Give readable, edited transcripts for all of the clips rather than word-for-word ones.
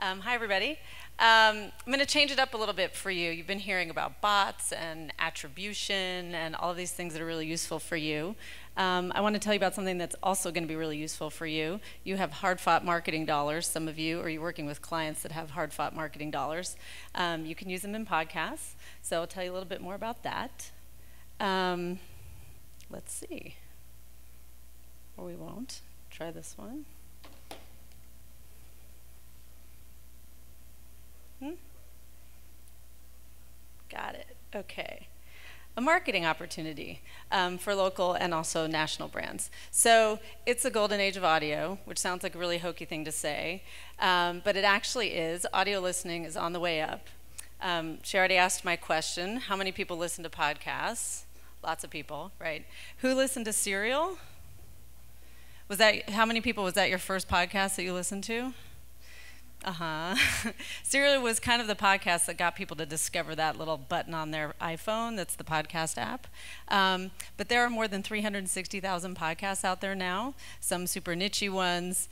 Hi, everybody. I'm going to change it up a little bit for you. You've been hearing about bots and attribution and all of these things that are really useful for you. I want to tell you about something that's also going to be really useful for you. You have hard-fought marketing dollars, some of you, or you're working with clients that have hard-fought marketing dollars. You can use them in podcasts, so I'll tell you a little bit more about that. Let's see. Or we won't. Try this one. Got it. Okay. A marketing opportunity for local and also national brands. So it's the golden age of audio, which sounds like a really hokey thing to say, but it actually is. Audio listening is on the way up. She already asked my question, how many people listen to podcasts? Lots of people, right? Who listened to Serial? Was that, how many people, was that your first podcast that you listened to? Serial was kind of the podcast that got people to discover that little button on their iPhone. That's the podcast app. But there are more than 360,000 podcasts out there now, some super niche ones,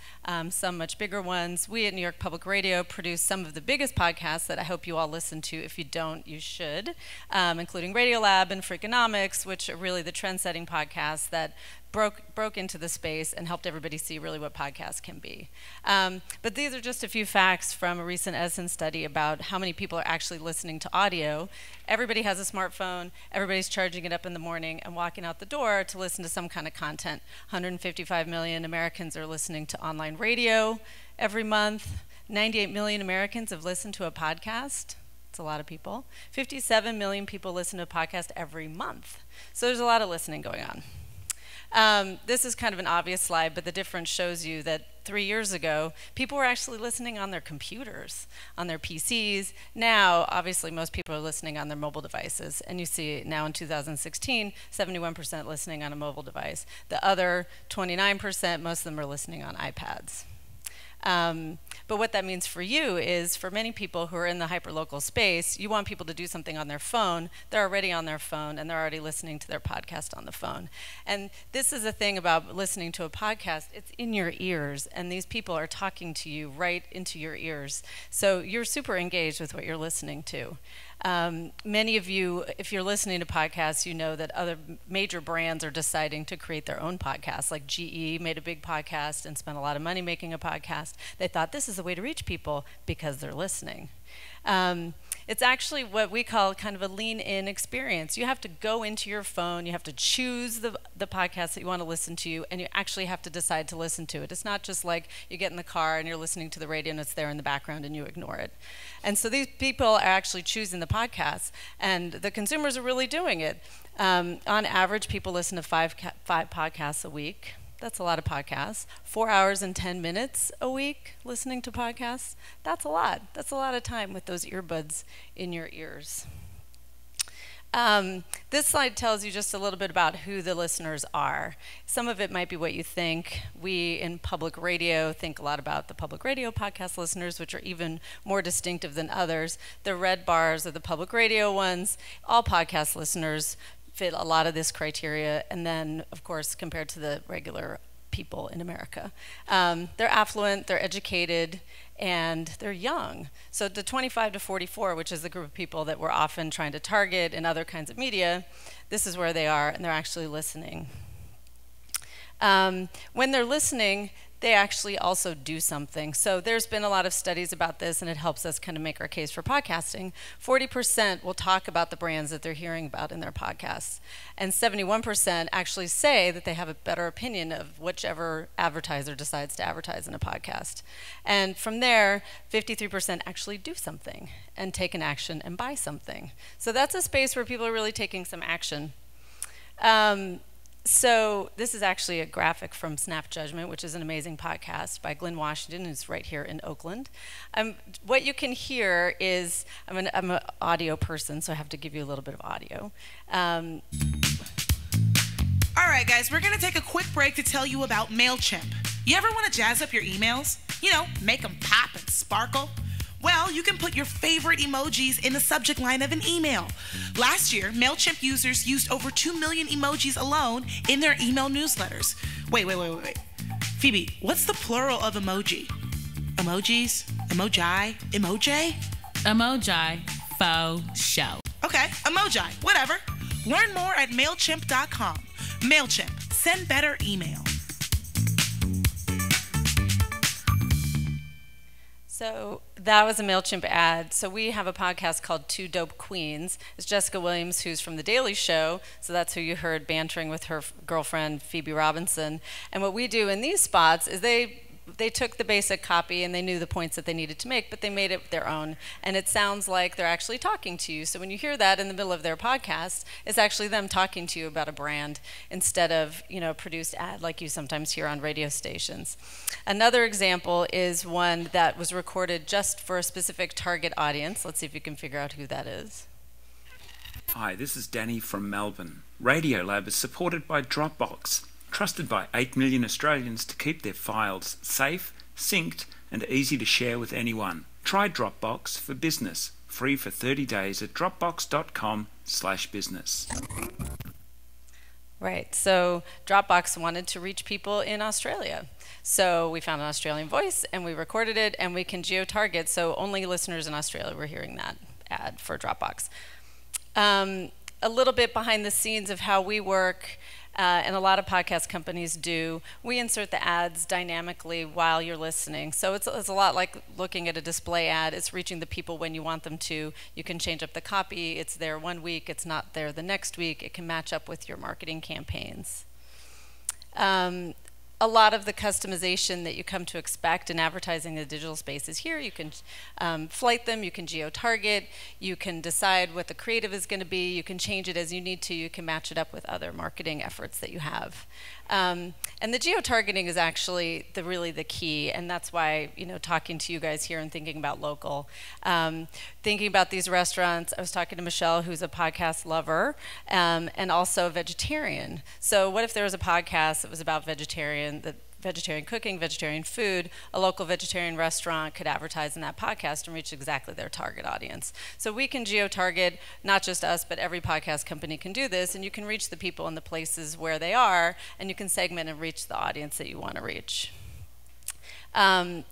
some much bigger ones. We at New York Public Radio produce some of the biggest podcasts that I hope you all listen to. If you don't, you should, including Radiolab and Freakonomics, which are really the trend-setting podcasts that broke into the space and helped everybody see really what podcasts can be. But these are just a few facts from a recent Edison study about how many people are actually listening to audio. Everybody has a smartphone. Everybody's charging it up in the morning and walking out the door to listen to some kind of content. 155 million Americans are listening to online radio every month. 98 million Americans have listened to a podcast. It's a lot of people. 57 million people listen to a podcast every month. So there's a lot of listening going on. This is kind of an obvious slide, but the difference shows you that 3 years ago, people were actually listening on their computers, on their PCs. Now, obviously, most people are listening on their mobile devices. And you see now in 2016, 71% listening on a mobile device. The other 29%, most of them are listening on iPads. But what that means for you is, for many people who are in the hyperlocal space, you want people to do something on their phone. They're already on their phone, and they're already listening to their podcast on the phone. And this is the thing about listening to a podcast. It's in your ears, and these people are talking to you right into your ears. So you're super engaged with what you're listening to. Many of you, if you're listening to podcasts, you know that other major brands are deciding to create their own podcasts. Like GE made a big podcast and spent a lot of money making a podcast. They thought this is a way to reach people because they're listening. It's actually what we call kind of a lean-in experience. You have to go into your phone, you have to choose the podcast that you want to listen to, and you actually have to decide to listen to it. It's not just like you get in the car and you're listening to the radio and it's there in the background and you ignore it. And so these people are actually choosing the podcasts, and the consumers are really doing it. On average, people listen to five podcasts a week. That's a lot of podcasts. 4 hours and 10 minutes a week listening to podcasts. That's a lot. That's a lot of time with those earbuds in your ears. This slide tells you just a little bit about who the listeners are. Some of it might be what you think. We in public radio think a lot about the public radio podcast listeners, which are even more distinctive than others. The red bars are the public radio ones. All podcast listeners fit a lot of this criteria, and then, of course, compared to the regular people in America. They're affluent, they're educated, and they're young. So the 25 to 44, which is the group of people that we're often trying to target in other kinds of media, this is where they are, and they're actually listening. When they're listening, they actually also do something. So there's been a lot of studies about this, and it helps us kind of make our case for podcasting. 40% will talk about the brands that they're hearing about in their podcasts. And 71% actually say that they have a better opinion of whichever advertiser decides to advertise in a podcast. And from there, 53% actually do something and take an action and buy something. So that's a space where people are really taking some action. So this is actually a graphic from Snap Judgment, which is an amazing podcast by Glenn Washington, who's right here in Oakland. What you can hear is, I'm an audio person, so I have to give you a little bit of audio. All right, guys, we're going to take a quick break to tell you about Mailchimp. You ever want to jazz up your emails? You know, make them pop and sparkle? Well, you can put your favorite emojis in the subject line of an email. Last year, Mailchimp users used over 2 million emojis alone in their email newsletters. Wait. Phoebe, what's the plural of emoji? Emojis? Emoji? Emoji? Emoji. Faux show. Okay, emoji, whatever. Learn more at Mailchimp.com. Mailchimp, send better email. So that was a Mailchimp ad. So we have a podcast called Two Dope Queens. It's Jessica Williams, who's from The Daily Show. So that's who you heard bantering with her girlfriend, Phoebe Robinson. And what we do in these spots is they took the basic copy and they knew the points that they needed to make, but they made it their own. And it sounds like they're actually talking to you. So when you hear that in the middle of their podcast, it's actually them talking to you about a brand instead of, a produced ad like you sometimes hear on radio stations. Another example is one that was recorded just for a specific target audience. Let's see if you can figure out who that is. Hi, this is Danny from Melbourne. Radiolab is supported by Dropbox, trusted by 8 million Australians to keep their files safe, synced, and easy to share with anyone. Try Dropbox for business, free for 30 days at dropbox.com/business. Right, so Dropbox wanted to reach people in Australia. So we found an Australian voice and we recorded it, and we can geo-target, so only listeners in Australia were hearing that ad for Dropbox. A little bit behind the scenes of how we work, and a lot of podcast companies do, we insert the ads dynamically while you're listening. So it's a lot like looking at a display ad. It's reaching the people when you want them to. You can change up the copy. It's there one week. It's not there the next week. It can match up with your marketing campaigns. A lot of the customization that you come to expect in advertising in the digital space is here. You can flight them, you can geo-target, you can decide what the creative is going to be, you can change it as you need to, you can match it up with other marketing efforts that you have. And the geo-targeting is actually really the key, and that's why, talking to you guys here and thinking about local. Thinking about these restaurants, I was talking to Michelle, who's a podcast lover, and also a vegetarian. So what if there was a podcast that was about vegetarian cooking, vegetarian food? A local vegetarian restaurant could advertise in that podcast and reach exactly their target audience. So we can geo-target, not just us, but every podcast company can do this, and you can reach the people in the places where they are, and you can segment and reach the audience that you want to reach.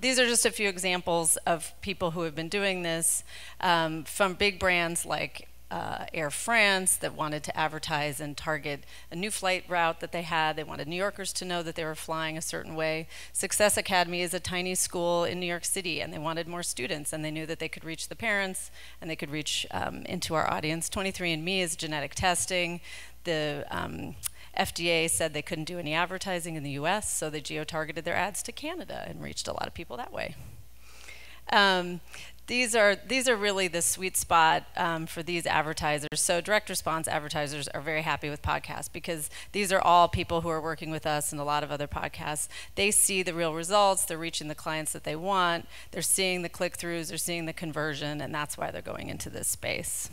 These are just a few examples of people who have been doing this, from big brands like Air France that wanted to advertise and target a new flight route that they had. They wanted New Yorkers to know that they were flying a certain way. Success Academy is a tiny school in New York City, and they wanted more students, and they knew that they could reach the parents and they could reach into our audience. 23andMe is genetic testing. The FDA said they couldn't do any advertising in the US, so they geo-targeted their ads to Canada and reached a lot of people that way. These are really the sweet spot for these advertisers. So direct response advertisers are very happy with podcasts because these are all people who are working with us and a lot of other podcasts. They see the real results. They're reaching the clients that they want. They're seeing the click-throughs. They're seeing the conversion, and that's why they're going into this space.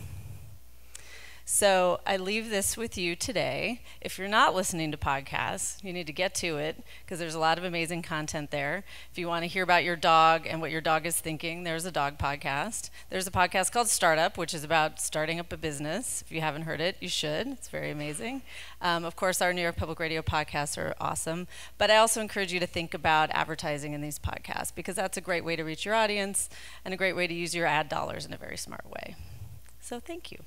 So I leave this with you today. If you're not listening to podcasts, you need to get to it because there's a lot of amazing content there. If you want to hear about your dog and what your dog is thinking, there's a dog podcast. There's a podcast called Startup, which is about starting up a business. If you haven't heard it, you should. It's very amazing. Of course, our New York Public Radio podcasts are awesome. But I also encourage you to think about advertising in these podcasts because that's a great way to reach your audience and a great way to use your ad dollars in a very smart way. So thank you.